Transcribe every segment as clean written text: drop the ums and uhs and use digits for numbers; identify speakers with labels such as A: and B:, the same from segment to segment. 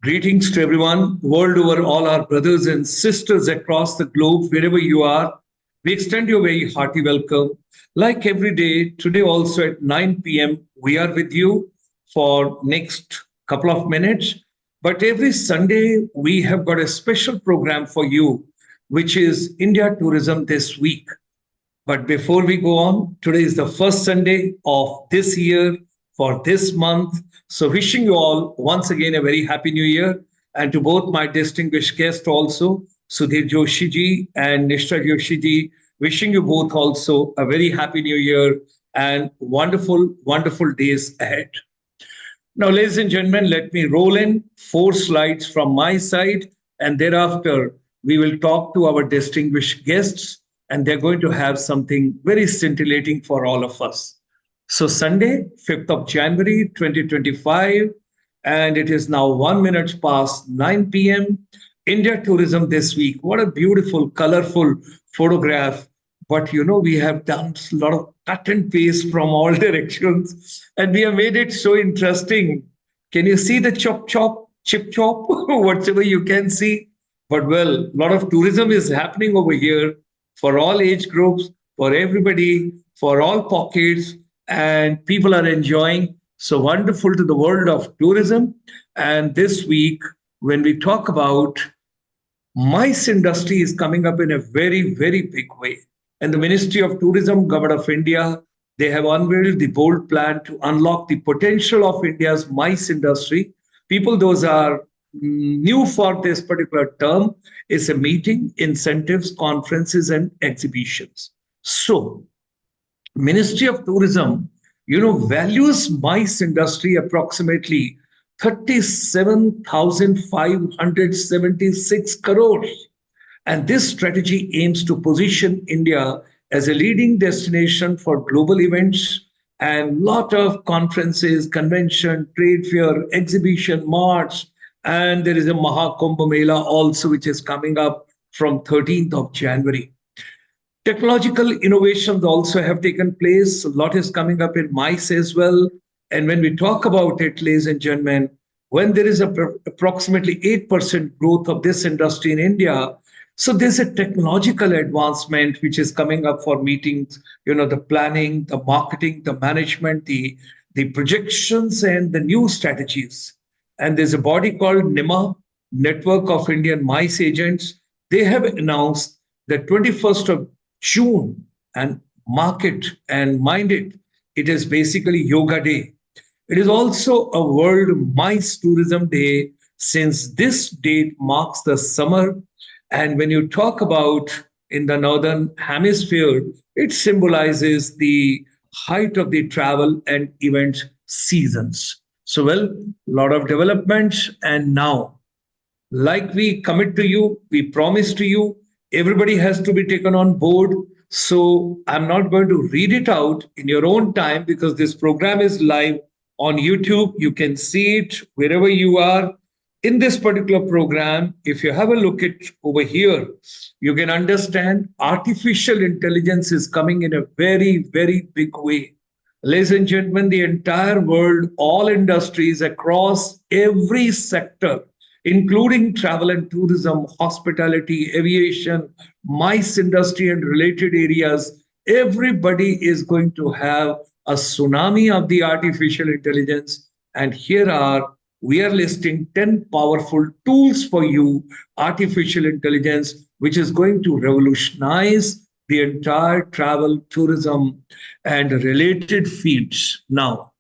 A: Greetings to everyone, world over, all our brothers and sisters across the globe, wherever you are. We extend you a very hearty welcome. Like every day, today also at 9 p.m., we are with you for next couple of minutes. But every Sunday, we have got a special program for you, which is India Tourism this week. But before we go on, today is the first Sunday of this year for this month. So, wishing you all once again a very happy new year. And to both my distinguished guests also, Sudhir Joshi ji and Nishtha Joshi ji, wishing you both also a very happy new year and wonderful, wonderful days ahead. Now, ladies and gentlemen, let me roll in four slides from my side, and thereafter we will talk to our distinguished guests, and they're going to have something very scintillating for all of us. So, Sunday, 5th of January 2025, and it is now 1 minute past 9 p.m. India tourism this week. What a beautiful, colorful photograph. But we have done a lot of cut and paste from all directions, and we have made it so interesting. Can you see the chop chop, chip chop, whatever you can see? But well, a lot of tourism is happening over here for all age groups, for everybody, for all pockets, and people are enjoying. So wonderful to the world of tourism. And this week, when we talk about MICE industry is coming up in a very, very big way. And the Ministry of Tourism, Government of India, they have unveiled the bold plan to unlock the potential of India's MICE industry. People, those are new for this particular term, is a meeting, incentives, conferences, and exhibitions. So, Ministry of Tourism, values MICE industry approximately 37,576 crores. And this strategy aims to position India as a leading destination for global events and lot of conferences, convention, trade fair, exhibition, march, and there is a Mahakumbh Mela also, which is coming up from 13th of January. Technological innovations also have taken place. A lot is coming up in MICE as well. And when we talk about it, ladies and gentlemen, when there is approximately 8% growth of this industry in India, so there's a technological advancement which is coming up for meetings, the planning, the marketing, the management, the projections, and the new strategies. And there's a body called NIMA, Network of Indian MICE Agents. They have announced that 21st of June, and mark it and mind it, it is basically Yoga Day. It is also a World MICE Tourism Day since this date marks the summer. And when you talk about in the Northern Hemisphere, it symbolizes the height of the travel and event seasons. So, well, a lot of developments. And now, like we commit to you, we promise to you, everybody has to be taken on board. So I'm not going to read it out in your own time because this program is live on YouTube. You can see it wherever you are. In this particular program, if you have a look at over here, you can understand artificial intelligence is coming in a very, very big way. Ladies and gentlemen, the entire world, all industries across every sector, including travel and tourism, hospitality, aviation, MICE industry, and related areas, everybody is going to have a tsunami of the artificial intelligence. And here are we are listing 10 powerful tools for you, artificial intelligence, which is going to revolutionize the entire travel, tourism, and related fields. Now,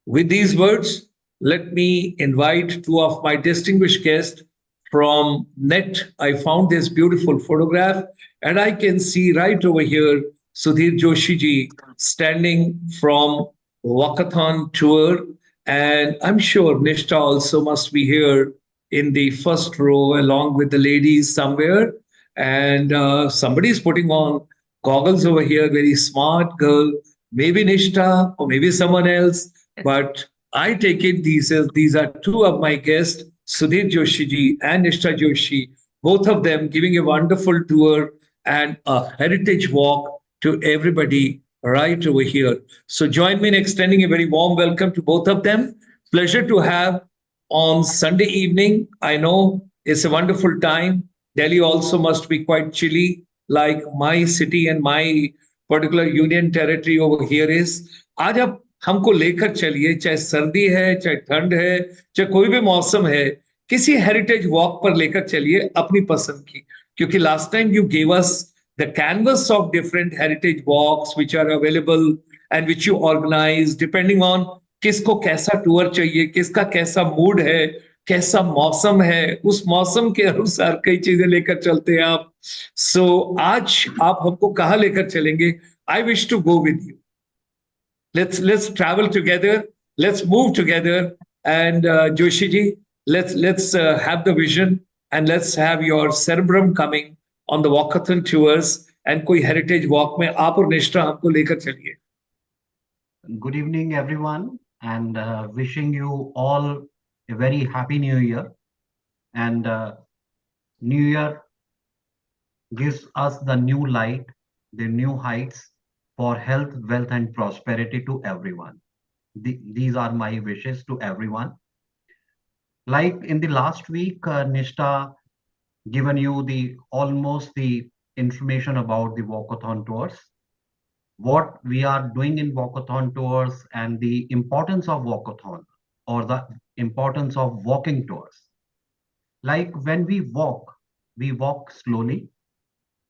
A: with these words, let me invite two of my distinguished guests from net. I found this beautiful photograph, and I can see right over here Sudhir Joshi ji standing from Walkathon tour. And I'm sure Nishtha also must be here in the first row along with the ladies somewhere. And somebody is putting on goggles over here, very smart girl, maybe Nishtha or maybe someone else. But I take it these are two of my guests, Sudhir Joshi ji and Nishtha Joshi, both of them giving a wonderful tour and a heritage walk to everybody right over here. So join me in extending a very warm welcome to both of them. Pleasure to have on Sunday evening. I know it's a wonderful time. Delhi also must be quite chilly, like my city and my particular union territory over here is. आज आप हमको लेकर चलिए, चाहे सर्दी है, चाहे ठंड है, चाहे कोई भी मौसम है, किसी हेरिटेज वॉक पर लेकर चलिए अपनी पसंद की, क्योंकि last time you gave us the canvas of different heritage walks which are available and which you organise depending on किसको कैसा टूर चाहिए, किसका कैसा मूड है, कैसा मौसम है, उस मौसम के अनुसार कई चीजें लेकर चलते हैं आप. सो आज आप हमको कहाँ लेकर चलेंगे? I wish to go with you. Let's travel together. Let's move together. And Joshi ji, let's have the vision, and let's have your cerebrum coming on the walkathon tours, and कोई heritage walk में आप और निष्ठा हमको लेकर चलिए.
B: Good evening, everyone, and wishing you all a very happy New Year. And New Year gives us the new light, the new heights for health, wealth, and prosperity to everyone. These are my wishes to everyone. Like in the last week, Nishtha given you the almost the information about the walkathon tours, what we are doing in walkathon tours, and the importance of walkathon or the importance of walking tours. Like when we walk slowly.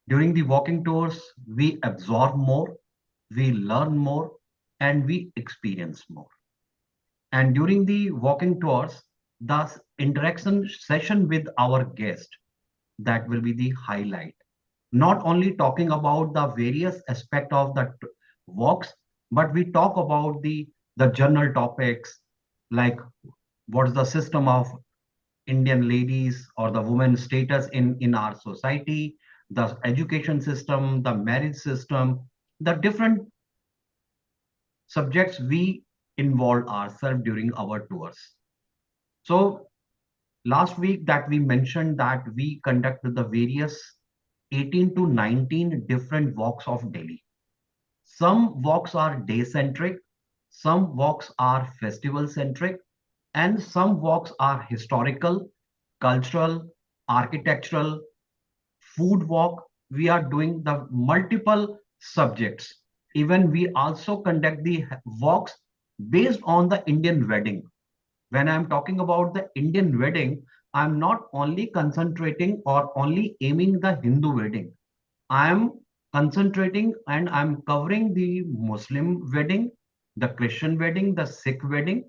B: During the walking tours, we absorb more, we learn more, and we experience more. And during the walking tours, the interaction session with our guest, that will be the highlight. Not only talking about the various aspect of the walks, but we talk about the general topics like what's the system of Indian ladies or the women status in our society, the education system, the marriage system, the different subjects we involve ourselves during our tours. So last week that we mentioned that we conducted the various 18 to 19 different walks of Delhi. Some walks are day centric, some walks are festival centric, and some walks are historical, cultural, architectural, food walk. We are doing the multiple subjects. Even we also conduct the walks based on the Indian wedding. When I'm talking about the Indian wedding, I'm not only concentrating or only aiming the Hindu wedding. I'm concentrating and I'm covering the Muslim wedding, the Christian wedding, the Sikh wedding,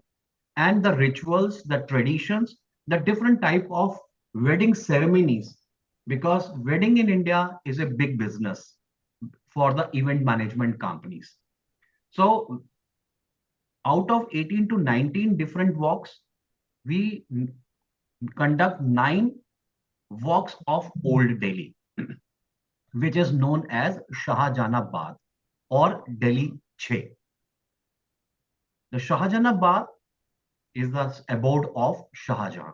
B: and the rituals, the traditions, the different type of wedding ceremonies. Because wedding in India is a big business for the event management companies. So out of 18 to 19 different walks, we conduct 9 walks of Old Delhi, which is known as Shahjahanabad or Delhi 6. The Shahjahanabad is the abode of Shah Jahan.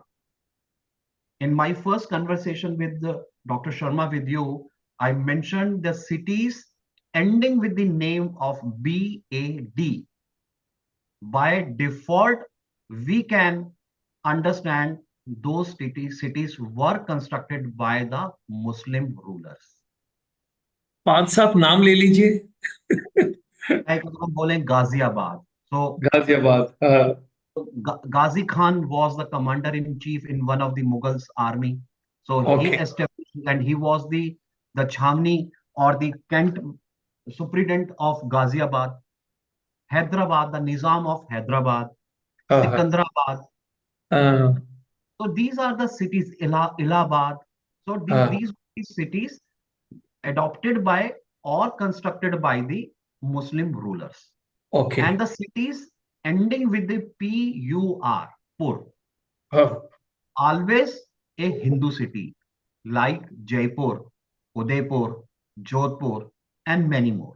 B: In my first conversation with Dr. Sharma with you, I mentioned the cities ending with the name of BAD. By default, we can understand those cities were constructed by the Muslim rulers.
A: 5-7 नाम ले लीजिए.
B: Like बोले Ghaziabad. So
A: Ghaziabad.
B: Ghazi Khan was the commander in chief in one of the Mughals army. So he
A: Okay.
B: established and he was the Chhamni or the Kent superintendent of Ghaziabad. Hyderabad, the Nizam of Hyderabad,
A: Uh,
B: Sikandrabad.
A: uh,
B: So these are the cities, Allahabad. So
A: uh,
B: these cities adopted by or constructed by the Muslim rulers. And
A: okay.
B: the cities ending with the Pur, Pur,
A: Uh,
B: always a Hindu city like Jaipur, Udaipur, Jodhpur, and many more.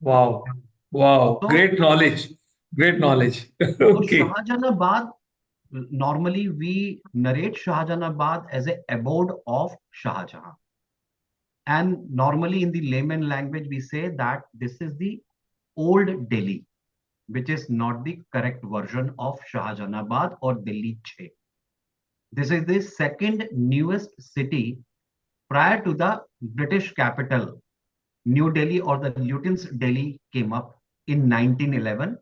A: wow. Wow.
B: So,
A: Great knowledge. Great knowledge.
B: so
A: Okay.
B: Shahjahanabad, normally we narrate Shahjahanabad as a abode of Shah Jahan. And normally in the layman language, we say that this is the old Delhi. which is not the correct version of Shahjahanabad or Delhi 6. This is the second newest city prior to the British capital, New Delhi or the Lutyens Delhi came up in 1911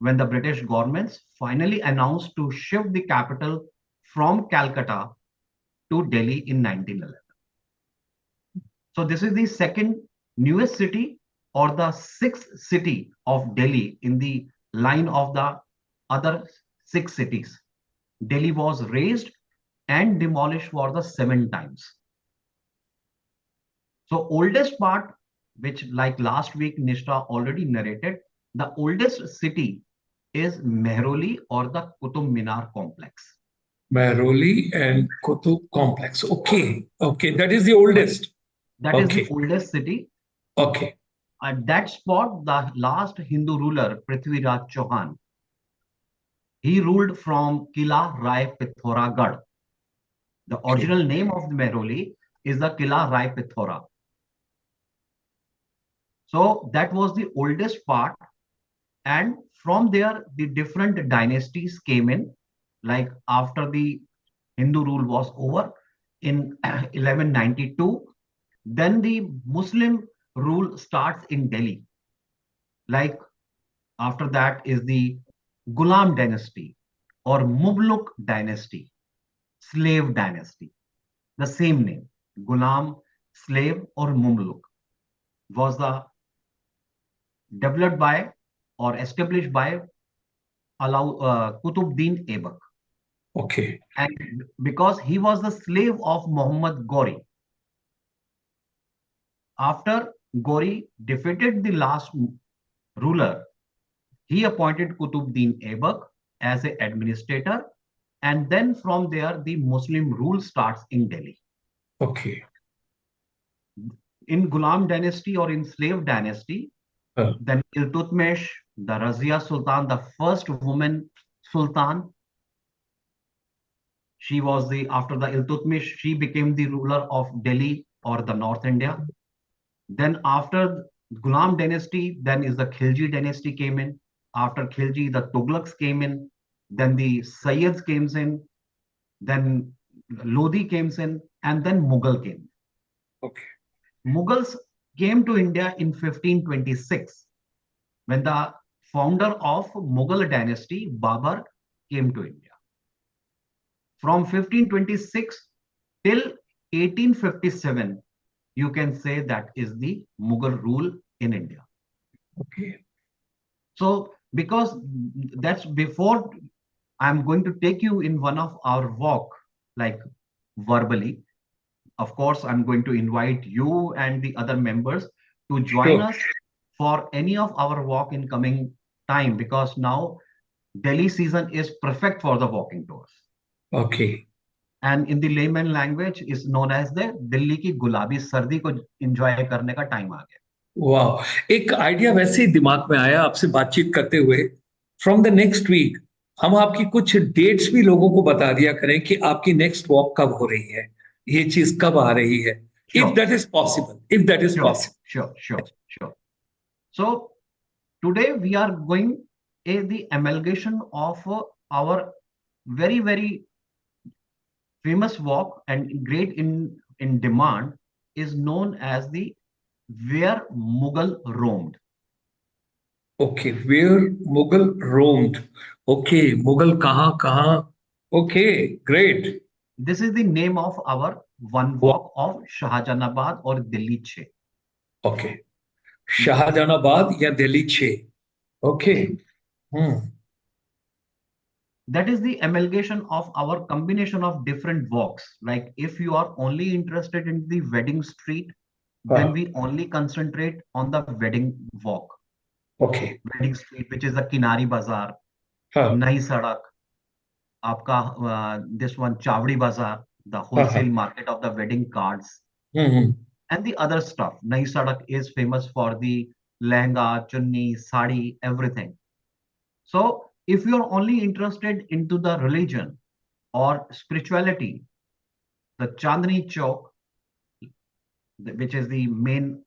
B: when the British governments finally announced to shift the capital from Calcutta to Delhi in 1911. So this is the second newest city or the sixth city of Delhi in the line of the other six cities. Delhi was razed and demolished for the 7 times. So oldest part, which like last week Nishtha already narrated, the oldest city is Mehroli or the Qutub Minar complex.
A: Mehroli and Kutub complex. Okay. Okay. That is the
B: Yes.
A: oldest.
B: That is the
A: Okay.
B: oldest city.
A: Okay.
B: At that spot, the last Hindu ruler, Prithviraj Chauhan, he ruled from Kila Rai Pithoragarh. The
A: Okay.
B: original name of the Mehroli is the Kila Rai Pithora. So that was the oldest part. And from there, the different dynasties came in. Like after the Hindu rule was over in 1192, then the Muslim rule starts in Delhi. Like after that is the Ghulam dynasty or Mughluk dynasty, slave dynasty. The same name, Ghulam, slave, or Mumluk, was the developed by or established by Qutbuddin Aibak.
A: Okay.
B: And because he was the slave of Muhammad Ghori, after Ghori defeated the last ruler, he appointed Qutbuddin Aibak as an administrator, and then from there the Muslim rule starts in Delhi.
A: Okay.
B: In Ghulam dynasty or in slave dynasty,
A: Uh,
B: then Iltutmish, the Razia Sultan, the first woman Sultan, she was the after the Iltutmish, she became the ruler of Delhi or the North India. Then after Ghulam dynasty, then is the Khilji dynasty came in. After Khilji, the Tughlaqs came in. Then the Sayyids came in. Then Lodi came in, and then Mughal came.
A: okay.
B: Mughals came to India in 1526 when the founder of Mughal dynasty, Babur, came to India. From 1526 till 1857, you can say that is the Mughal rule in India.
A: Okay.
B: So, because that's before I'm going to take you in one of our walk, like verbally. Of course, I'm going to invite you and the other members to join
A: Sure.
B: us for any of our walk in coming time because now Delhi season is perfect for the walking tours.
A: Okay.
B: And in the layman language is known as the Delhi की गुलाबी सर्दी को enjoy करने का time आ गया.
A: वाह, एक idea वैसे ही दिमाग में आया आपसे बातचीत करते हुए। फ्रॉम द नेक्स्ट वीक हम आपकी कुछ डेट्स भी लोगों को बता दिया करें कि आपकी नेक्स्ट वॉक कब हो रही है, ये चीज कब आ रही है, if
B: Sure,
A: that is possible, if that is
B: sure,
A: possible.
B: sure, sure, sure. So today we are going the amalgamation of our very very famous walk and great in demand is known as the where Mughal roamed.
A: Okay, where Mughal roamed. Okay, Mughal कहाँ कहाँ। Okay, great.
B: This is the name of our one walk of Shahjahanabad or Delhi 6.
A: Okay, Shahjahanabad या Delhi 6। Okay.
B: Yes.
A: Hmm.
B: That is the amalgamation of our combination of different walks. Like if you are only interested in the wedding street, then
A: हाँ।
B: we only concentrate on the wedding walk,
A: okay.
B: wedding street, which is the Kinari Bazaar,
A: हाँ
B: Nai Sadak, आपका this one Chavdi Bazaar, the
A: हाँ हाँ।
B: wholesale market of the wedding cards,
A: hmm.
B: and the other stuff. Nai Sadak is famous for the lehenga, chunni, sari, everything. So if you're only interested into the religion or spirituality, the Chandni Chowk, which is the main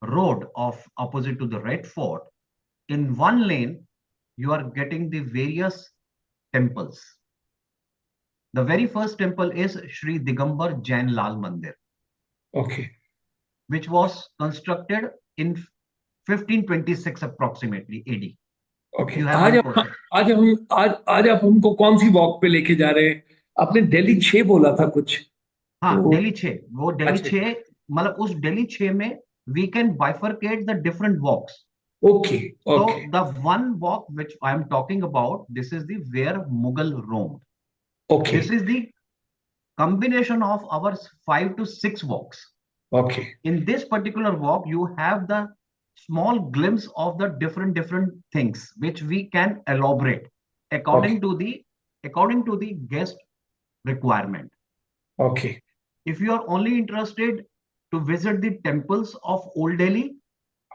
B: road of opposite to the Red Fort, in one lane you are getting the various temples. The very first temple is Sri Digambar Jain Lal Mandir,
A: Okay.
B: which was constructed in 1526 approximately AD.
A: Okay.
B: You have one question.
A: आज आप हमको कौन सी walk पे लेके जा रहे हैं? आपने दिल्ली 6 बोला था कुछ
B: हाँ,
A: तो।
B: दिल्ली 6, वो दिल्ली
A: अच्छा।
B: 6, मतलब उस दिल्ली 6 में we can bifurcate the different walks.
A: Okay. Okay.
B: So the one walk which I am talking about, this is the where Mughal roamed.
A: Okay.
B: This is the combination of our 5 to 6 walks.
A: Okay.
B: In this particular walk, you have the small glimpse of the different things which we can elaborate
A: okay.
B: according to the guest requirement.
A: Okay.
B: If you are only interested to visit the temples of Old Delhi,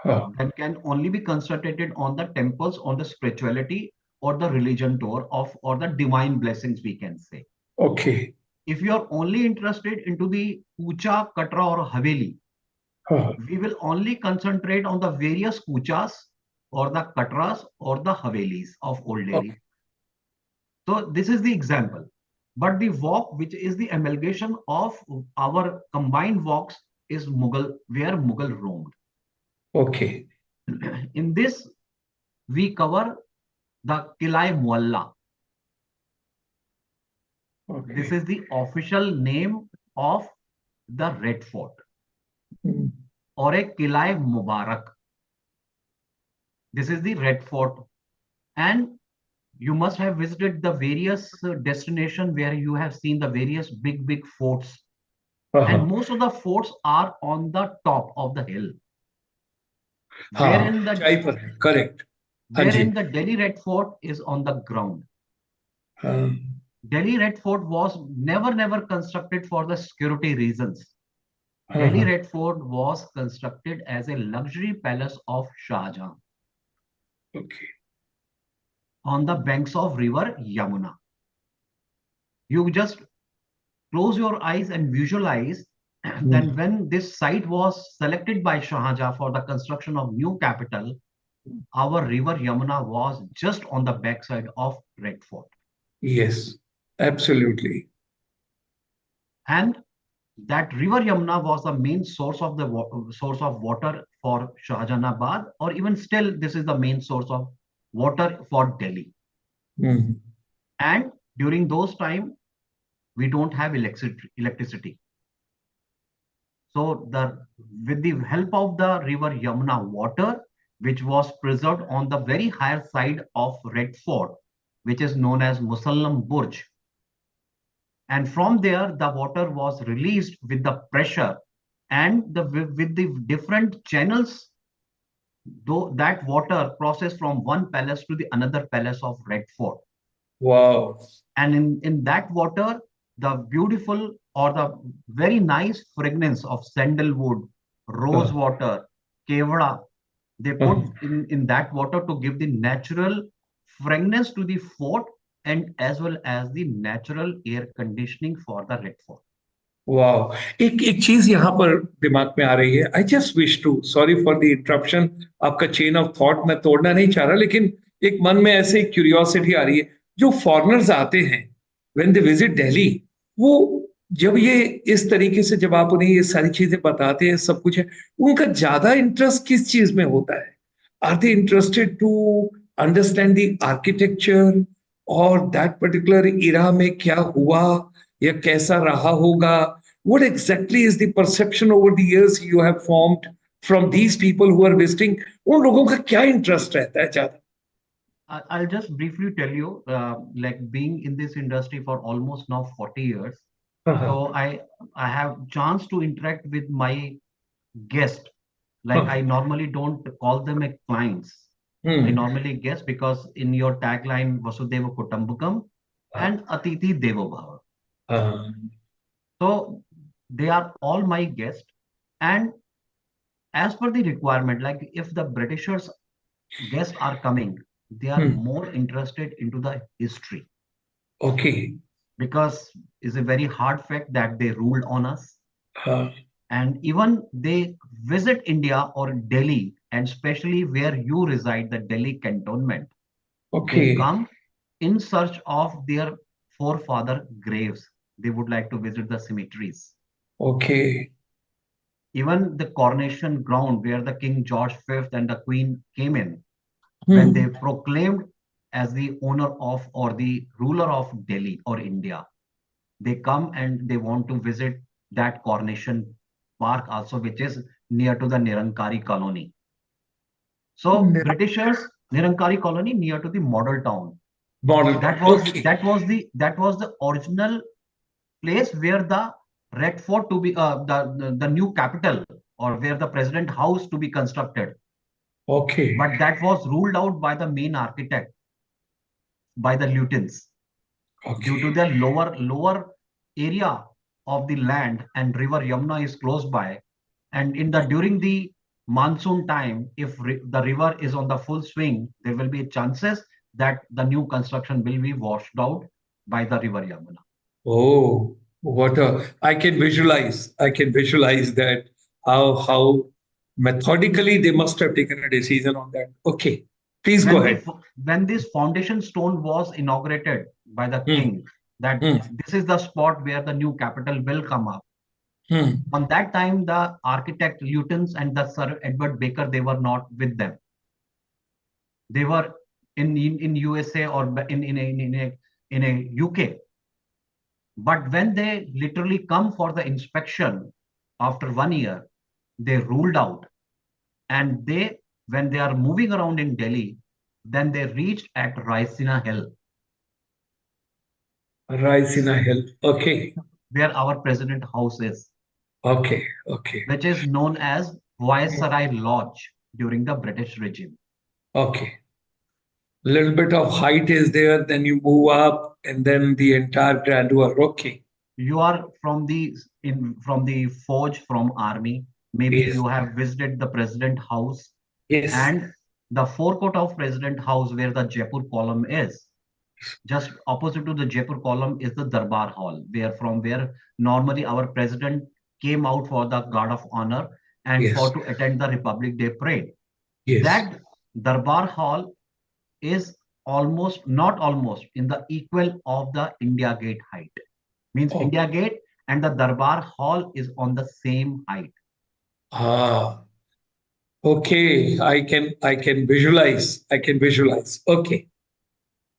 A: हाँ।
B: that can only be concentrated on the temples, on the spirituality or the religion tour of or the divine blessings, we can say.
A: Okay.
B: If you are only interested into the Kucha, Katra or Haveli,
A: हाँ।
B: we will only concentrate on the various Kuchas or the Katras or the Havelis of Old
A: okay.
B: Delhi. So this is the example. But the walk, which is the amalgamation of our combined walks, is Mughal, where Mughal roamed.
A: Okay.
B: In this, we cover the Kilai Mualla.
A: Okay.
B: This is the official name of the Red Fort or a Kilai Mubarak. This is the Red Fort. And you must have visited the various destinations where you have seen the various big forts.
A: हाँ।
B: And
A: हाँ।
B: most of the forts are on the top of the hill.
A: हाँ,
B: Wherein the
A: ऊंचाई पर है, correct. हाँ जी।
B: wherein the Delhi Red Fort is on the ground.
A: हाँ।
B: Delhi Red Fort was never constructed for the security reasons.
A: हाँ।
B: Delhi
A: हाँ।
B: Red Fort was constructed as a luxury palace of Shah Jahan
A: okay.
B: on the banks of river Yamuna. You just close your eyes and visualize then when this site was selected by Shah Jahan for the construction of new capital, our river Yamuna was just on the backside of Red Fort.
A: Yes, absolutely.
B: And that river Yamuna was the main source of the source of water for Shahjahanabad, or even still, this is the main source of water for Delhi. And during those time, we don't have electricity. So with the help of the river Yamuna water, which was preserved on the very higher side of Red Fort, which is known as Musallam Burj, and from there the water was released with the pressure and with the different channels, though that water processed from one palace to the another palace of Red Fort.
A: Wow.
B: And in that water, the beautiful or the very nice fragrance of sandalwood, rose
A: हाँ।
B: water, kevada, they put
A: हाँ।
B: in that water to give the natural fragrance to the fort and as well as the natural air conditioning for the Red Fort.
A: वाह। एक एक चीज यहाँ पर दिमाग में आ रही है। I just wish to, sorry for the interruption, आपका चेन ऑफ थॉट मैं तोड़ना नहीं चाह रहा, लेकिन एक मन में ऐसे क्यूरियोसिटी आ रही है। जो फॉरेनर्स आते हैं व्हेन दे विजिट दिल्ली, वो जब ये इस तरीके से जब आप उन्हें ये सारी चीजें बताते हैं, सब कुछ है, उनका ज्यादा इंटरेस्ट किस चीज में होता है? Are they interested to understand the architecture और दैट पर्टिकुलर इरा में क्या हुआ या कैसा रहा होगा? What exactly is the perception over the years you have formed from these people who are visiting? उन लोगों का क्या इंटरेस्ट रहता है ज्यादा?
B: I'll just briefly tell you, like being in this industry for almost now 40 years,
A: हाँ।
B: so
A: हाँ।
B: I have chance to interact with my guest. Like I
A: हाँ।
B: normally don't call them a clients. I
A: hmm.
B: normally guess because in your tagline Vasudeva Kutumbakam
A: हाँ।
B: and Atithi Devo Bhava.
A: हाँ।
B: So they are all my guests, and as per the requirement, like if the Britishers guests are coming, they are
A: hmm.
B: more interested into the history
A: okay.
B: because it's a very hard fact that they ruled on us.
A: हाँ।
B: And even they visit India or Delhi, and especially where you reside, the Delhi cantonment. They
A: Okay.
B: come in search of their forefather graves. They would like to visit the cemeteries.
A: Okay.
B: Even the coronation ground where the King George V and the Queen came in, when they
A: Hmm.
B: proclaimed as the owner of or the ruler of Delhi or India, they come and they want to visit that coronation park also, which is near to the Nirankari colony. So Britishers, Nirankari colony near to the model town.
A: Model
B: That
A: town.
B: was
A: Okay.
B: the original place where the Red Fort to be the new capital or where the president house to be constructed.
A: Okay.
B: But that was ruled out by the main architect, by the Lutins, due to
A: Okay.
B: the lower area of the land, and river Yamuna is close by. And in the during the monsoon time, if the river is on the full swing, there will be chances that the new construction will be washed out by the river Yamuna.
A: Oh, what a, I can visualize. I can visualize that how methodically they must have taken a decision on that. Okay. Please go
B: when the
A: ahead.
B: when this foundation stone was inaugurated by the
A: Hmm.
B: king, that
A: Hmm.
B: this is the spot where the new capital will come up.
A: Hmm.
B: On that time, the architect Lutens and the Sir Edward Baker, they were not with them. They were in USA or in a UK. But when they literally come for the inspection after 1 year, they ruled out, and they when they are moving around in Delhi, then they reached at Raisina Hill,
A: Rise in a hill. Okay.
B: where our president house is,
A: Okay. Okay.
B: which is known as Viceroy Lodge during the British regime.
A: Okay. Little bit of height is there, then you move up, and then the entire grandeur. Okay.
B: You are from the forge from army. Maybe
A: Yes.
B: you have visited the president house,
A: Yes.
B: and the forecourt of president house where the Jaipur column is. Just opposite to the Jaipur column is the Darbar Hall, where normally our president came out for the guard of honor and
A: Yes.
B: for to attend the Republic Day parade.
A: Yes.
B: That Darbar Hall is almost not almost in the equal of the India Gate height. Means
A: Oh.
B: India Gate and the Darbar Hall is on the same height.
A: Ah. Okay. I can visualize. I can visualize. Okay.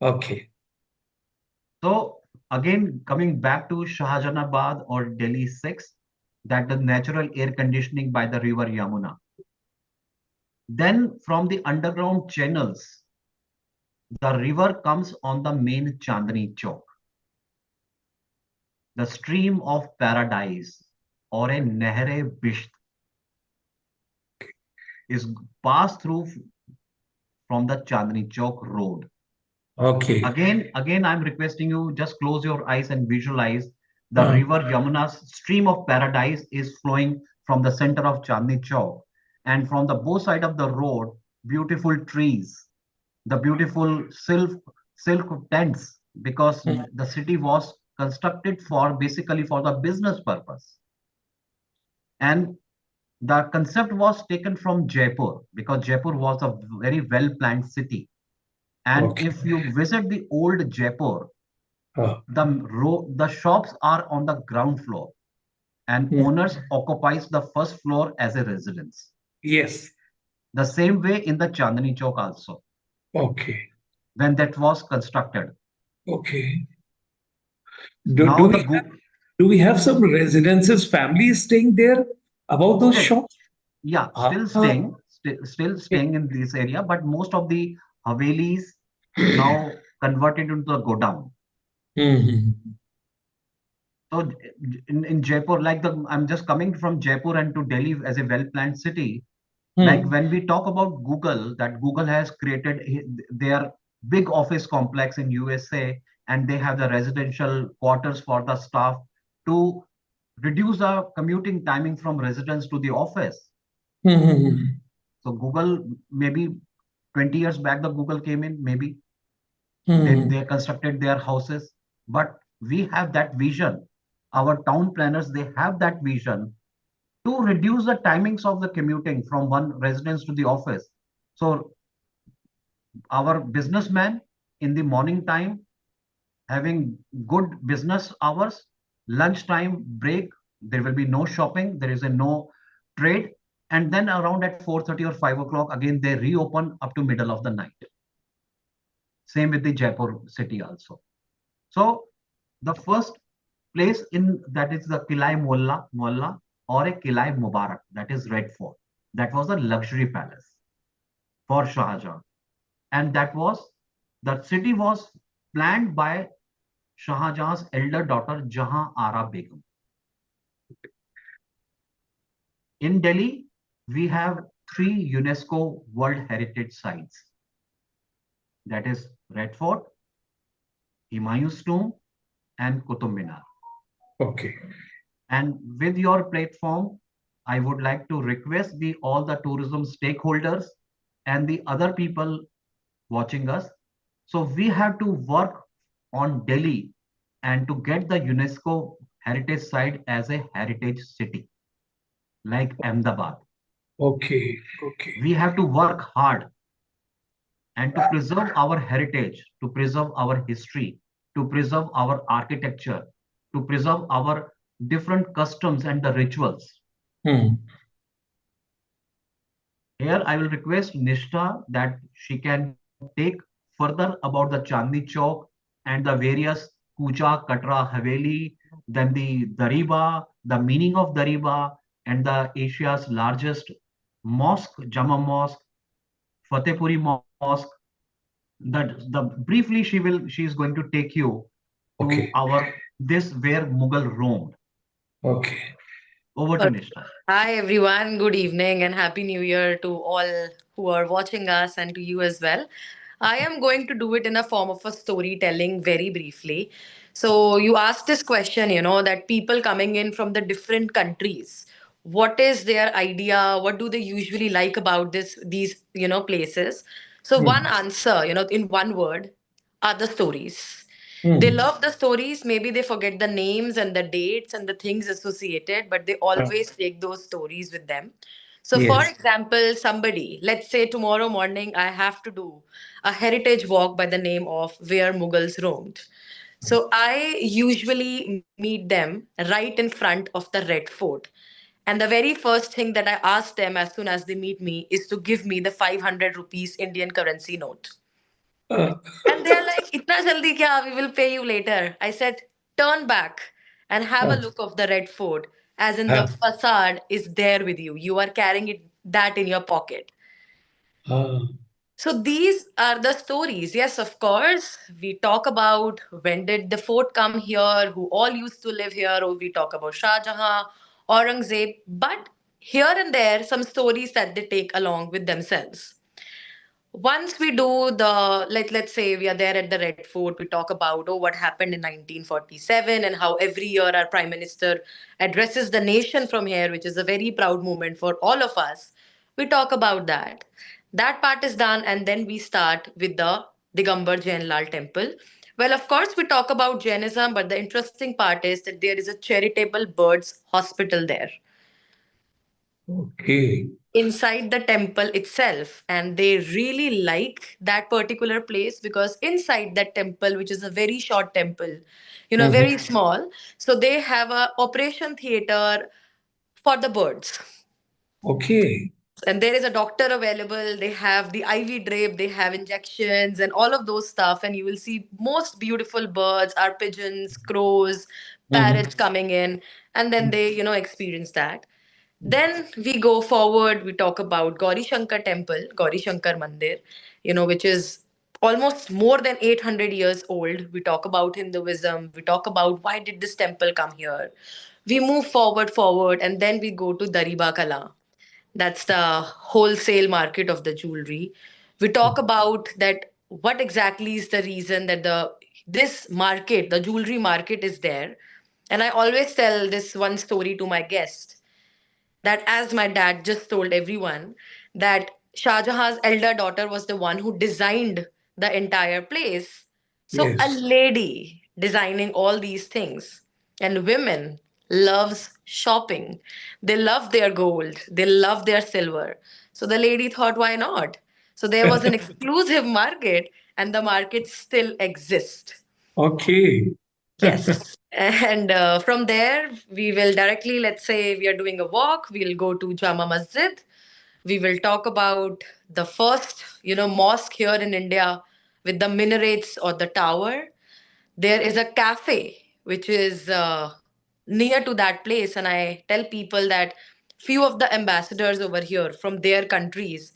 A: Okay.
B: So again, coming back to Shahjahanabad or Delhi 6, that the natural air conditioning by the river Yamuna. Then from the underground channels, the river comes on the main Chandni Chowk. The stream of paradise or a Nehre Bisht is passed through from the Chandni Chowk road.
A: Okay.
B: Again, I'm requesting you just close your eyes and visualize the
A: Uh,
B: river Yamuna's stream of paradise is flowing from the center of Chandni Chowk, and from the both side of the road, beautiful trees, the beautiful silk tents, because
A: mm,
B: the city was constructed for basically for the business purpose, and the concept was taken from Jaipur because Jaipur was a very well planned city. And
A: okay.
B: if you visit the old Jaipur,
A: Uh,
B: the shops are on the ground floor, and
A: mm,
B: owners occupies the first floor as a residence.
A: yes.
B: The same way in the Chandni Chowk also,
A: Okay.
B: when that was constructed.
A: Okay. Do, do
B: Now
A: we
B: the
A: have do we have some residences, families staying there about those
B: okay,
A: shops?
B: yeah,
A: Ah.
B: still staying in this area, but most of the Havelis now converted into the godown.
A: Mhm.
B: So in Jaipur, like I'm just coming from Jaipur and to Delhi as a well-planned city. Like
A: Hmm.
B: when we talk about Google, that Google has created their big office complex in USA, and they have the residential quarters for the staff to reduce the commuting timing from residence to the office.
A: Hmm.
B: So Google, maybe 20 years back, the Google came in, maybe
A: Hmm.
B: they constructed their houses, but we have that vision. Our town planners, they have that vision to reduce the timings of the commuting from one residence to the office. So our businessmen in the morning time, having good business hours, lunchtime break, there will be no shopping, there is a no trade, and then around at 4:30 or 5 o'clock again they reopen up to middle of the night. Same with the Jaipur city also. So the first place in that is the Kilai Mualla or a Kilai Mubarak, that is Red Fort. That was a luxury palace for Shah Jahan, and the city was planned by Shah Jahan's elder daughter Jahan Ara Begum. In Delhi, we have three UNESCO World Heritage Sites. That is Red Fort, Humayun's Tomb, and Qutub Minar.
A: Okay.
B: And with your platform, I would like to request the all the tourism stakeholders and the other people watching us. So we have to work on Delhi and to get the UNESCO heritage site as a heritage city like Ahmedabad.
A: Okay. Okay.
B: We have to work hard and to preserve our heritage, to preserve our history, to preserve our architecture, to preserve our different customs and the rituals.
A: Hmm.
B: Here, I will request Nishtha that she can take further about the Chandni Chowk and the various Kucha, Katra, Haveli, then the Dariba, the meaning of Dariba, and the Asia's largest mosque, Jama Mosque, Fatehpuri Mosque. The briefly she is going to take you to
A: Okay.
B: our this where Mughal roamed.
A: Okay.
B: Over to
C: All
B: Nishtha.
C: Hi, everyone. Good evening and Happy New Year to all who are watching us and to you as well. I am going to do it in a form of a storytelling very briefly. So, you asked this question, that people coming in from the different countries, what is their idea? What do they usually like about these, places? So, one
A: Hmm.
C: answer, in one word, are the stories. They
A: Hmm.
C: love the stories. Maybe they forget the names and the dates and the things associated, but they
A: Uh,
C: always take those stories with them. So, for
A: yes.
C: example, somebody, let's say tomorrow morning, I have to do a heritage walk by the name of Where Mughals Roamed. So, I usually meet them right in front of the Red Fort. And the very first thing that I ask them as soon as they meet me is to give me the 500 rupees Indian currency note.
A: Uh,
C: And they're like, Itna jaldi kya? We will pay you later. I said, turn back and have a
A: uh,
C: look of the Red Fort, as in the
A: uh,
C: facade is there with you. You are carrying that in your pocket.
A: uh,
C: So these are the stories. Yes, of course. We talk about when did the fort come here, who all used to live here, or we talk about Shah Jahan, Aurangzeb, but here and there some stories that they take along with themselves. Once we do the let's say we are there at the Red Fort, we talk about what happened in 1947 and how every year our prime minister addresses the nation from here, which is a very proud moment for all of us. We talk about that part is done, and then we start with the Digambar Jain Lal temple. Well, of course we talk about Jainism, but the interesting part is that there is a charitable birds hospital there
A: okay.
C: inside the temple itself, and they really like that particular place because inside that temple, which is a very short temple, very
A: Mhm.
C: small, so they have a operation theater for the birds,
A: Okay.
C: and there is a doctor available. They have the IV drip, they have injections and all of those stuff, and you will see most beautiful birds, our pigeons, crows,
A: Mhm.
C: parrots coming in, and then they experience that. Then we go forward, we talk about Gauri Shankar temple, Gauri Shankar Mandir, which is almost more than 800 years old. We talk about Hinduism, we talk about why did this temple come here. We move forward, and then we go to Dariba Kala. That's the wholesale market of the jewelry. We talk about that what exactly is the reason that this market, the jewelry market is there. And I always tell this one story to my guests that as my dad just told everyone that Shah Jahan's elder daughter was the one who designed the entire place. So a
A: Yes.
C: lady designing all these things, and women loves shopping. They love their gold, they love their silver. So the lady thought, why not? So there was an exclusive market, and the market still exists.
A: Okay.
C: Yes. And from there, we will directly, let's say we are doing a walk, we'll go to Jama Masjid. We will talk about the first, mosque here in India with the minarets or the tower. There is a cafe which is near to that place, and I tell people that few of the ambassadors over here from their countries,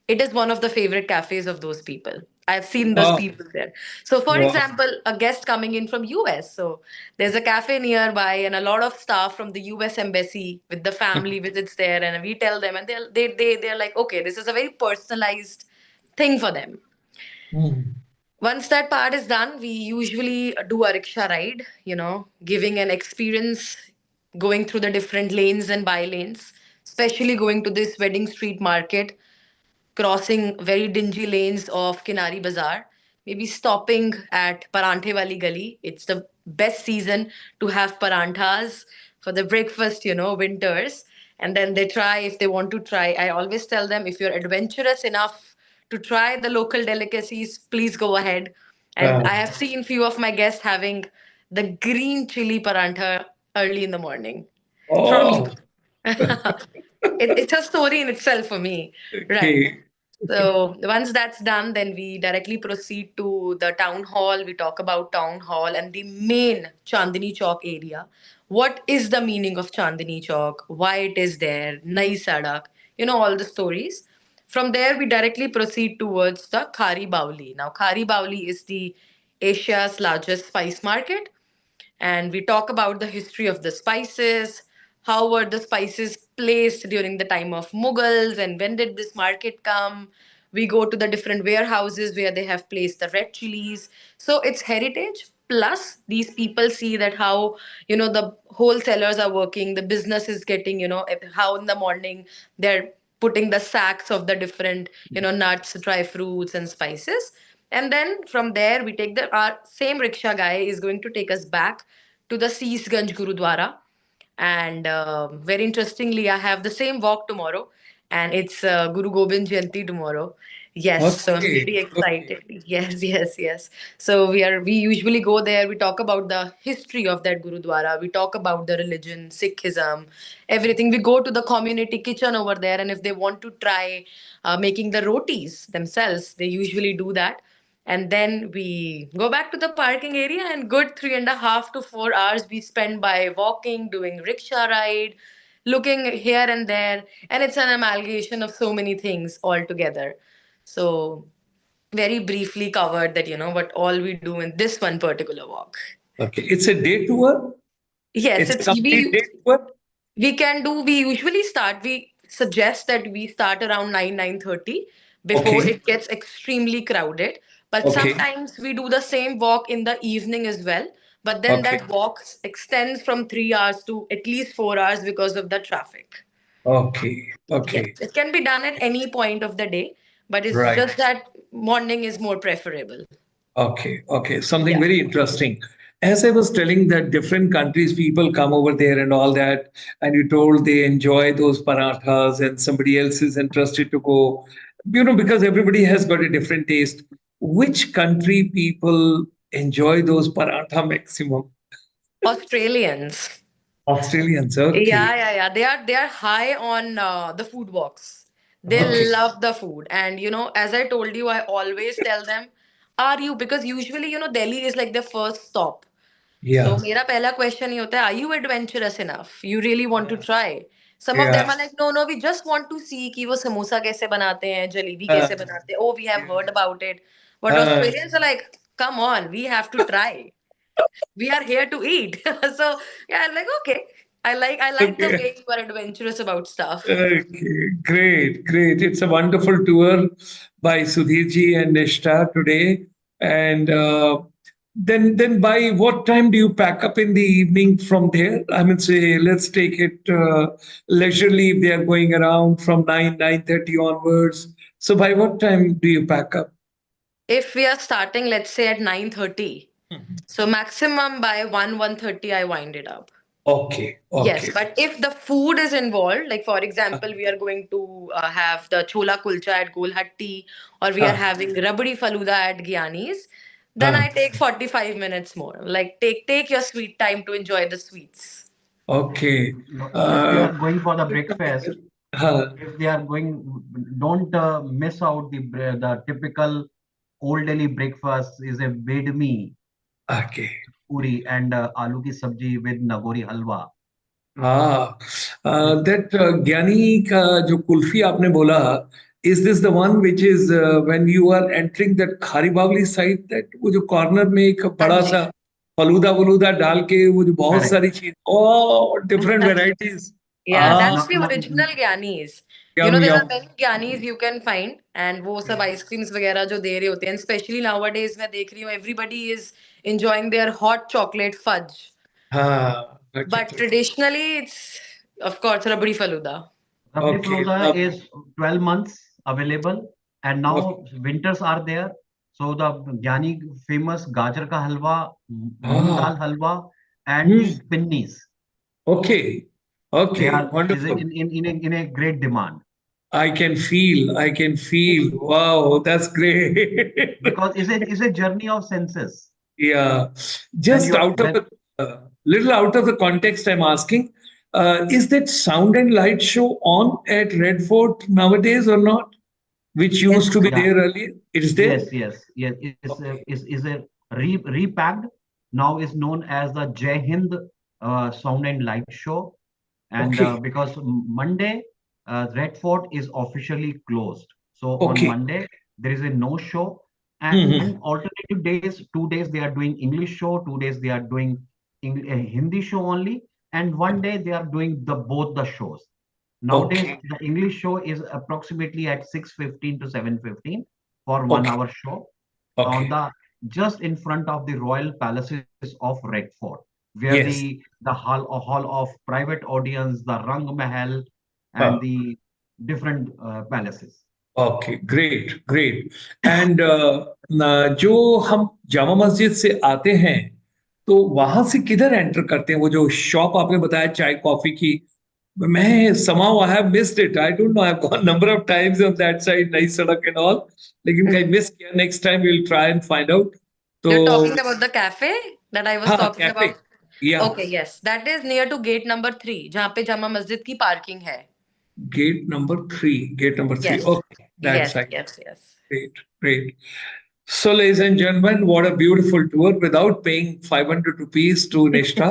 C: it is one of the favorite cafes of those people. I've seen those
A: Wow.
C: people there. So for
A: Wow.
C: example, a guest coming in from US, so there's a cafe nearby and a lot of staff from the US embassy with the family visits there, and we tell them, and they're like, okay, this is a very personalized thing for them.
A: Mm.
C: Once that part is done, we usually do a rickshaw ride, giving an experience going through the different lanes and by lanes, especially going to this wedding street market, crossing very dingy lanes of Kinari Bazaar, maybe stopping at Paranthe Wali Gali. It's the best season to have paranthas for the breakfast, winters. And then they try if they want to try. I always tell them, if you're adventurous enough to try the local delicacies, please go ahead. And
A: Uh,
C: I have seen few of my guests having the green chili parantha early in the morning from you.
A: oh,
C: It's a story in itself for me, right?
A: okay.
C: So once that's done, then we directly proceed to the town hall. We talk about town hall and the main Chandni Chowk area. What is the meaning of Chandni Chowk? Why it is there? Nai Sadak. All the stories. From there, we directly proceed towards the Khari Bauli. Now, Khari Bauli is the Asia's largest spice market, and we talk about the history of the spices. How were the spices placed during the time of Mughals, and when did this market come? We go to the different warehouses where they have placed the red chilies. So it's heritage, plus these people see that how, the wholesalers are working, the business is getting, how in the morning they're putting the sacks of the different, nuts, dry fruits and spices. And then from there, we take our same rickshaw guy is going to take us back to the Seesganj Gurudwara. And very interestingly, I have the same walk tomorrow, and it's Guru Gobind Jayanti tomorrow. Yes, so I'm
A: Okay.
C: really
A: Okay.
C: excited. Yes, yes, yes. So we usually go there. We talk about the history of that Gurudwara. We talk about the religion, Sikhism, everything. We go to the community kitchen over there, and if they want to try making the rotis themselves, they usually do that. And then we go back to the parking area, and good 3.5 to 4 hours we spend by walking, doing rickshaw ride, looking here and there. And it's an amalgamation of so many things all together. So very briefly covered that, what all we do in this one particular walk.
A: Okay. It's a day tour.
C: Yes,
A: It's a
C: it's
A: complete
C: we
A: day tour.
C: we usually start, we suggest that we start around 9:30 before
A: Okay.
C: it gets extremely crowded, but
A: Okay.
C: sometimes we do the same walk in the evening as well, but then
A: Okay.
C: that walk extends from 3 hours to at least 4 hours because of the traffic.
A: Okay.
C: Yes,
A: Okay.
C: it can be done at any point of the day, but it's
A: Right.
C: just that morning is more preferable.
A: Okay, okay. Something
C: Yeah.
A: very interesting. As I was telling that different countries, people come over there and all that, and you told they enjoy those parathas and somebody else is interested to go, because everybody has got a different taste. Which country people enjoy those paratha maximum?
C: Australians.
A: Australians, okay.
C: Yeah, yeah, yeah. They are high on the food walks.
A: Okay.
C: They love the food. And as I told you, I always tell them, are you, because usually, Delhi is like the first stop. So
A: Yeah.
C: मेरा पहला question ही होता है, are you adventurous enough? You really want to try? Some of them
A: Yeah.
C: are like, no, no, we just want to see कि वो समोसा कैसे बनाते हैं, jalebi
A: Uh,
C: कैसे बनाते हैं. Oh, we have heard about it. But
A: uh,
C: Australians are like, come on, we have to try. We are here to eat. So yeah, I'm like, okay. I like the
A: okay.
C: way you are adventurous about stuff.
A: Okay, great, great. It's a wonderful tour by Sudhirji and Nishtha today. And then by what time do you pack up in the evening from there? I mean, say, let's take it leisurely if they are going around from 9:30 onwards. So by what time do you pack up?
C: If we are starting, let's say at 9:30, so maximum by 1:30 I wind it up.
A: Okay,
C: Yes,
A: okay.
C: but if the food is involved, like for example, we are going to have the chola kulcha at Golhatti, or we are
A: Huh,
C: having rabdi faluda at Gyani's, then
A: huh.
C: I take 45 minutes more. Like take your sweet time to enjoy the sweets.
A: Okay.
B: No, if they
A: Uh,
B: are going for the breakfast,
A: huh,
B: if they are going, don't miss out the typical old Delhi breakfast is a bedmi,
A: okay.
B: puri and aloo ki sabji with nagori halwa.
A: हाँ,
B: This,
A: that ज्ञानी का जो कुल्फी आपने बोला, is this the one which is when you are entering that खारी बावली side, that वो जो corner में एक
C: हाँ
A: बड़ा
C: जी.
A: सा फलूदा वलूदा डाल के वो जो बहुत
B: correct.
A: सारी चीज, ओ डिफरेंट वेराइटीज.
C: Yeah,
A: हाँ,
C: that's
B: Now,
C: the original Gyani's.
A: Yama
C: There are
A: Yama.
C: many Gyani's you can find, and वो सब आइसक्रीम्स वगैरह जो दे रहे होते हैं, especially nowadays मैं देख रही हूँ everybody is enjoying their hot chocolate fudge.
A: हाँ,
C: But traditionally, it's of course Rabdi Faluda.
B: Rabdi
A: okay,
B: Faloza
A: love.
B: is 12 months available, and
A: Okay.
B: now winters are there. So the Gyani famous Gajar ka halwa, moong
A: हाँ,
B: dal halwa, and
A: hmm,
B: the pinnis,
A: okay,
B: they
A: okay,
B: are is
A: wonderful.
B: in a great demand
A: I can feel. Wow, that's great.
B: because it's a journey of senses.
A: Yeah,
B: When
A: just
B: you are
A: out of
B: when
A: the little out of the context, I'm asking, is that sound and light show on at Red Fort nowadays or not? Which
C: Yes.
A: used to be
B: yeah
A: there earlier? It's there?
B: yes
A: Okay.
B: is a repacked, now is known as the Jai Hind Sound and Light Show. And
A: Okay.
B: because Monday, Red Fort is officially closed. So on
A: Okay.
B: Monday, there is a no show. And
A: Hmm.
B: alternative days, 2 days they are doing English show, 2 days they are doing Hindi show only, and one day they are doing the both the shows. Nowadays,
A: Okay.
B: the English show is approximately at 6:15 to 7:15 for one
A: Okay.
B: hour show on
A: Okay.
B: the just in front of the royal palaces of Red Fort, where
A: Yes.
B: the hall of private audience, the Rang Mahal, and
A: Uh,
B: the different palaces.
A: Okay great great and जो हम जामा मस्जिद से आते हैं तो वहां से किधर enter करते हैं? वो जो शॉप आपने बताया चाय कॉफी की, मैं somehow I have missed it. I don't know. I've gone number of times on that side, नई सड़क and all. लेकिन कहीं मिस किया. Next time we'll try and find out. तो
C: You're talking about the cafe that I was
A: हाँ
C: talking
A: cafe.
C: about.
A: या
C: Okay, yes, that is near to gate number 3, जहाँ पे जामा मस्जिद की पार्किंग है.
A: Gate number 3. Gate number 3.
C: Yes,
A: okay that
C: yes,
A: side.
C: yes, yes.
A: Great, great. So, ladies and gentlemen, what a beautiful tour without paying 500 rupees to Nishtha,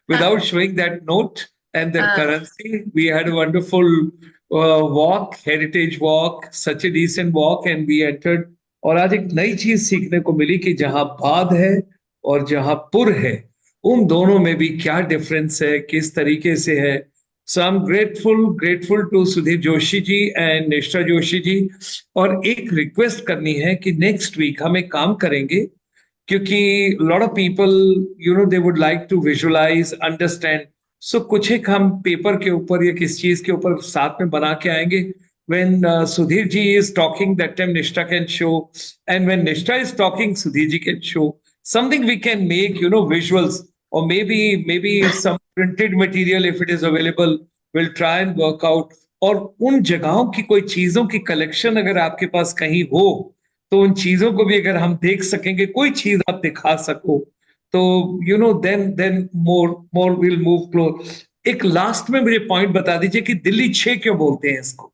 A: without showing that note and that
C: हाँ.
A: currency. We had a wonderful walk, heritage walk, such a decent walk, and we entered. और आज एक नई चीज सीखने को मिली कि जहां बाद है और जहां पुर है, उन दोनों में भी क्या डिफरेंस है, किस तरीके से है. So I am grateful to Sudhir Joshi ji and Nishtha Joshi जी. और एक रिक्वेस्ट करनी है कि नेक्स्ट वीक हम एक काम करेंगे, क्योंकि lot of people they would like to visualise understand. So कुछ एक हम पेपर के ऊपर या किस चीज के ऊपर साथ में बना के आएंगे. when Sudhir ji is talking, that time Nishtha can show, and when Nishtha is talking, Sudhir ji can show something. We can make visuals, or maybe some printed material if it is available. We'll try and work out. और उन जगहों की कोई चीजों की collection अगर आपके पास कहीं हो, तो उन चीजों को भी अगर हम देख सकेंगे, कोई चीज आप दिखा सको, तो then more more will move close. एक लास्ट में मुझे पॉइंट बता दीजिए कि दिल्ली 6 क्यों बोलते हैं इसको?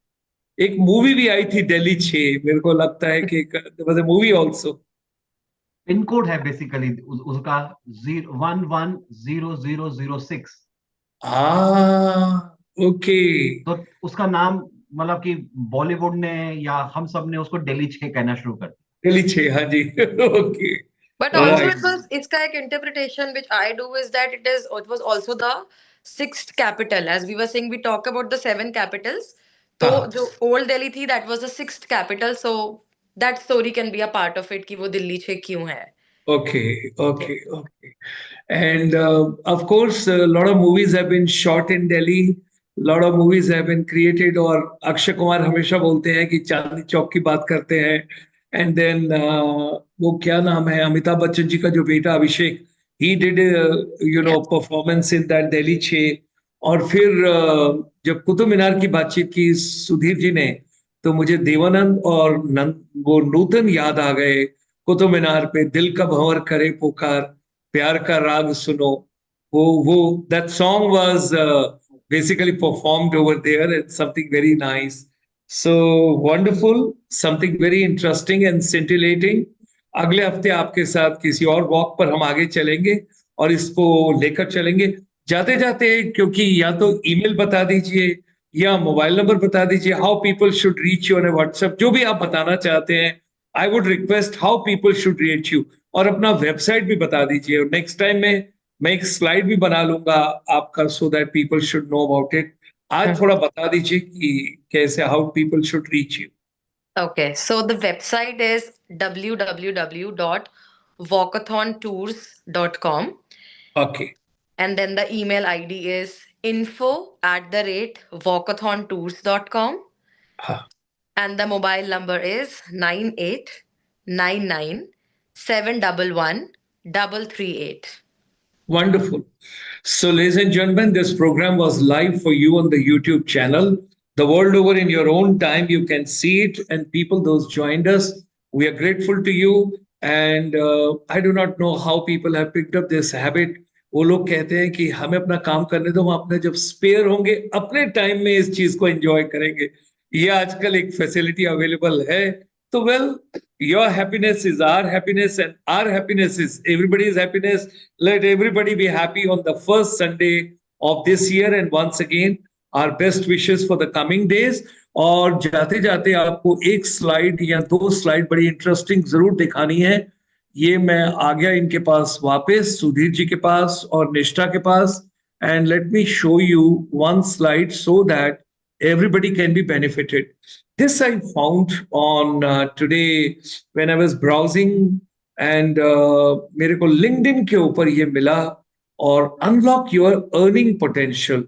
A: एक मूवी भी आई थी दिल्ली 6, मेरे को लगता है कि मूवी ऑल्सो.
B: पिन कोड है बेसिकली उसका 110006।
A: ओके.
B: तो उसका नाम मतलब कि बॉलीवुड ने या हम सब ने उसको दिल्ली 6 कहना शुरू कर दिया।
A: दिल्ली 6, हाँ जी. Okay.
C: But also
A: right.
C: it was it's like interpretation which I do is that it was also the sixth capital. As we were saying, we talk about the seven capitals. So
A: हाँ.
C: जो old Delhi थी, that was the sixth capital. So that story can be a part of it कि वो दिल्ली छः क्यों है.
A: Okay,
C: Yeah.
A: okay, okay. And of course, a lot of movies have been shot in Delhi. A lot of movies have been created. और अक्षय कुमार हमेशा बोलते हैं कि चांदनी चौक की बात करते हैं. एंड देन वो क्या नाम है, अमिताभ बच्चन जी का जो बेटा अभिषेक, he did
C: Yeah.
A: performance in that Delhi 6. और फिर जब कुतुब मीनार की बातचीत की सुधीर जी ने, तो मुझे देवानंद और वो नूतन याद आ गए। कुतुब मीनार पे दिल का भंवर करे पुकार, प्यार का राग सुनो, वो that song was basically performed over there, and something very nice. So wonderful, something very interesting and scintillating. अगले हफ्ते आपके साथ किसी और वॉक पर हम आगे चलेंगे और इसको लेकर चलेंगे। जाते जाते क्योंकि या तो ईमेल बता दीजिए या मोबाइल नंबर बता दीजिए, how people should reach you on WhatsApp, जो भी आप बताना चाहते हैं। I would request how people should reach you, और अपना वेबसाइट भी बता दीजिए। नेक्स्ट टाइम में मैं एक स्लाइड भी बना लूंगा आपका, so that people should know about it. आज थोड़ा बता दीजिए कि कैसे, how people should reach you.
C: Okay, so the website is www.walkathontours.com,
A: okay.
C: and then the email ID is info@walkathontours.com,
A: हाँ,
C: and the mobile number is 9899 711 338.
A: wonderful. So, ladies and gentlemen, this program was live for you on the YouTube channel. The world over in your own time, you can see it. And people, those joined us, we are grateful to you. And I do not know how people have picked up this habit. वो लोग कहते हैं कि हमें अपना काम करने दो, हम अपने जब स्पेयर होंगे अपने टाइम में इस चीज को एंजॉय करेंगे। ये आजकल एक फैसिलिटी अवेलेबल है। तो well, your happiness is our happiness, and our happiness is everybody's happiness. Let everybody be happy on the first Sunday of this year. And once again, our best wishes for the coming days. और जाते जाते आपको एक slide या दो slide बड़ी interesting जरूर दिखानी है। ये मैं आ गया इनके पास वापस, सुधीर जी के पास और निष्ठा के पास। And let me show you one slide so that everybody can be benefited. This I found on today when I was browsing, and मेरे को LinkedIn के ऊपर ये मिला। और unlock your earning potential,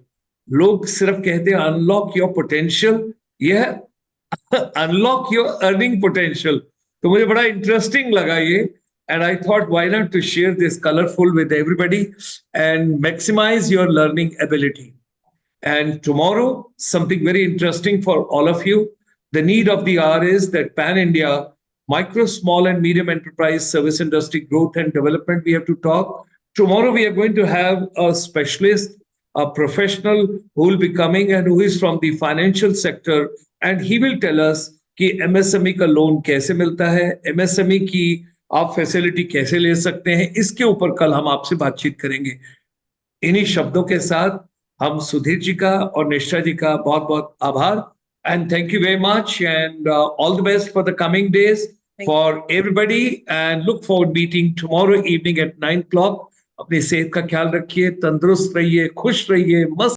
A: लोग सिर्फ कहते हैं unlock your potential, यह unlock your earning potential। तो मुझे बड़ा इंटरेस्टिंग लगा ये, and I thought why not to share this colorful with everybody and maximize your learning ability. And tomorrow, something very interesting for all of you. The need of the hour is that pan India, micro, small, and medium enterprise service industry growth and development. We have to talk. Tomorrow, we are going to have a specialist, a professional who will be coming and who is from the financial sector. And he will tell us कि MSME का loan कैसे मिलता है, MSME की आप facility कैसे ले सकते हैं। इसके ऊपर कल हम आपसे बातचीत करेंगे। इन्हीं शब्दों के साथ हम सुधीर जी का और निष्ठा जी का बहुत बहुत आभार। And thank you very much, and all the best for the coming days for everybody, and look forward meeting tomorrow evening at 9 o'clock। अपनी सेहत का ख्याल रखिए, तंदुरुस्त रहिए, खुश रहिए, मस्त